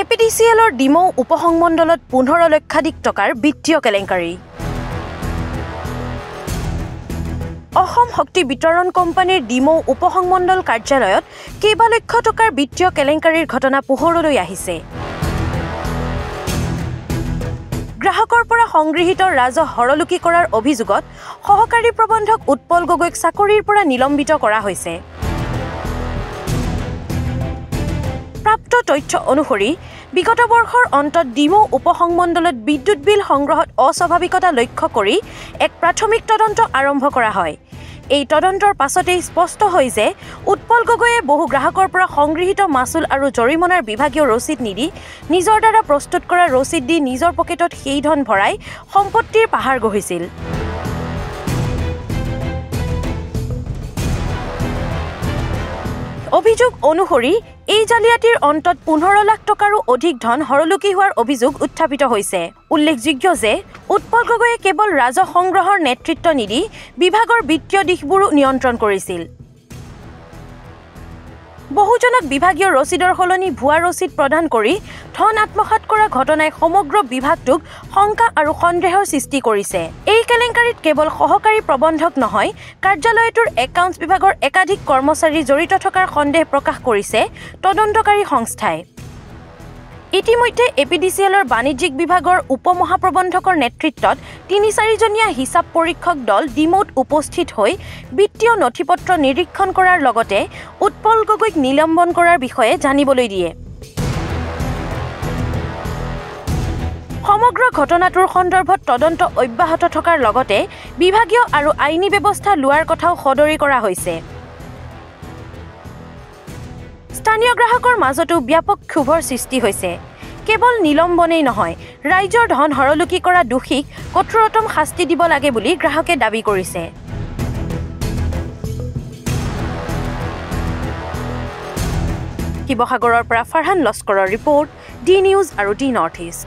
এপিডিচিএলৰ ডিমৌ উপসংমণ্ডলত 15 লক্ষাধিক টকাৰ বিত্তীয় কেলেংকাৰী। অসম শক্তি বিতৰণ কোম্পানীৰ ডিমৌ উপসংমণ্ডল কাৰ্যালয়ত কেইবা লক্ষ টকাৰ বিত্তীয় কেলেংকাৰীৰ ঘটনা পোহৰলৈ আহিছে। গ্ৰাহকৰ পৰা সংগৃহীত ৰাজহ হৰলুকি কৰাৰ অভিযোগত সহকাৰী প্ৰবন্ধক উৎপল গগৈক চাকৰিৰ পৰা নিলম্বিত কৰা হৈছে। প্ৰাপ্ত তথ্য অনুসৰি বিগত বৰ্ষৰ অন্তত ডিমৌ উপসংমণ্ডলত বিদ্যুৎ বিল সংগ্ৰহত অস্বাভাৱিকতা লক্ষ্য কৰি এক প্ৰাথমিক তদন্ত আৰম্ভ কৰা হয়। এই তদন্তৰ পাছতেই স্পষ্ট হয় যে উৎপল গগৈয়ে বহু গ্ৰাহকৰ পৰা সংগৃহীত মাচুল আৰু জৰিমনাৰ বিভাগীয় ৰচিদ নিদি নিজৰ দ্বাৰা প্ৰস্তুত কৰা ৰচিদ দি নিজৰ পকেটত সেই ধন ভৰাই সম্পত্তিৰ পাহাৰ গঢ়িছিল। অভিযোগ অনুসৰি এই জালিয়াতিৰ অন্তত 15 লাখ টকাৰো অধিক ধন হৰলুকি হোৱাৰ অভিযোগ উত্থাপিত হৈছে। উল্লেখযোগ্য যে উৎপল গগৈয়ে কেৱল ৰাজহ সংগ্ৰহৰ নেতৃত্ব নিদি বিভাগৰ বিত্তীয় দিশবোৰো নিয়ন্ত্ৰণ কৰিছিল। বহুজনক বিভাগীয় ৰচিদৰ সলনি ভুৱা ৰচিদ প্ৰদান কৰি ধন আত্মসাৎ কৰা ঘটনাই সমগ্ৰ বিভাগটোক শংকা আৰু সন্দেহৰ সৃষ্টি কৰিছে। এই কেলেংকাৰীত কেৱল সহকাৰী প্ৰবন্ধক নহয়, কাৰ্যালয়টোৰ একাউণ্টছ বিভাগৰ একাধিক কৰ্মচাৰী জড়িত থকাৰ সন্দেহ প্ৰকাশ কৰিছে তদন্তকাৰী সংস্থাই। ইতিমধ্যে এপিডিচিএলৰ বাণিজ্যিক বিভাগৰ উপ মহাপ্ৰবন্ধকৰ নেতৃত্বত ৩-৪ জনীয়া হিচাপ পৰীক্ষক দল ডিমৌত উপস্থিত হৈ বিত্তীয় নথিপত্ৰ নিৰীক্ষণ কৰাৰ লগতে উৎপল গগৈক নিলম্বন কৰাৰ বিষয়ে জানিবলৈ দিয়ে। সমগ্ৰ ঘটনাটোৰ সন্দৰ্ভত তদন্ত অব্যাহত থকাৰ লগতে বিভাগীয় আৰু আইনী ব্যৱস্থা লোৱাৰ কথাও সদৰি কৰা হৈছে। স্থানীয় গ্ৰাহকৰ মাজতো ব্যাপক ক্ষোভৰ সৃষ্টি হৈছে। কেৱল নিলম্বনেই নহয়, ৰাইজৰ ধন হৰলুকি কৰা দোষীক কঠোৰতম শাস্তি দিব লাগে বুলি গ্ৰাহকে দাবী কৰিছে। শিৱসাগৰৰ পৰা ফাৰহান লস্কৰৰ ৰিপৰ্ট, ডি নিউজ আৰু ডি নৰ্থ ইষ্ট।